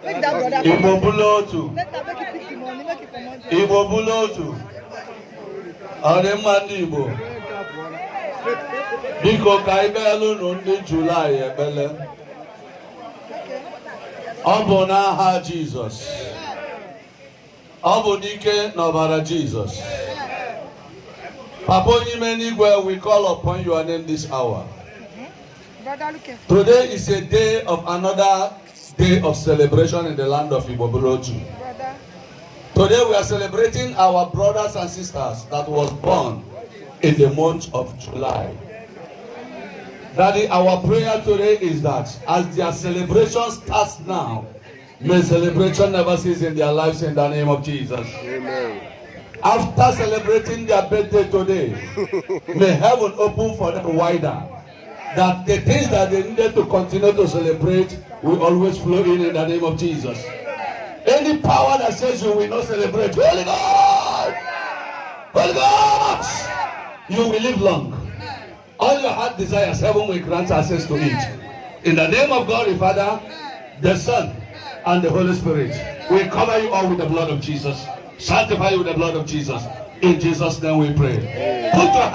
Igbo Buru-Otu. Igbo Buru-Otu. Ndi Igbo. Biko ka ibelu no ndị July ebele. Ọ bụ n'aha Jesus. Ọ bụ n'ike n'ọbara Jesus. Papa Onyime n'igwe, we call upon your name this hour. Today is a day of another day of celebration in the land of Igbo Buru-Otu. Today we are celebrating our brothers and sisters that was born in the month of July. Daddy, our prayer today is that as their celebration starts now, may celebration never cease in their lives in the name of Jesus. Amen. After celebrating their birthday today, may heaven open for them wider. That the things that they needed to continue to celebrate will always flow in the name of Jesus. Any power that says you will not celebrate, Holy God! Holy God! You will live long. All your heart desires, heaven will grant access to it. In the name of God the Father, the Son, and the Holy Spirit, we cover you all with the blood of Jesus. Sanctify you with the blood of Jesus. In Jesus' name we pray. Put your hand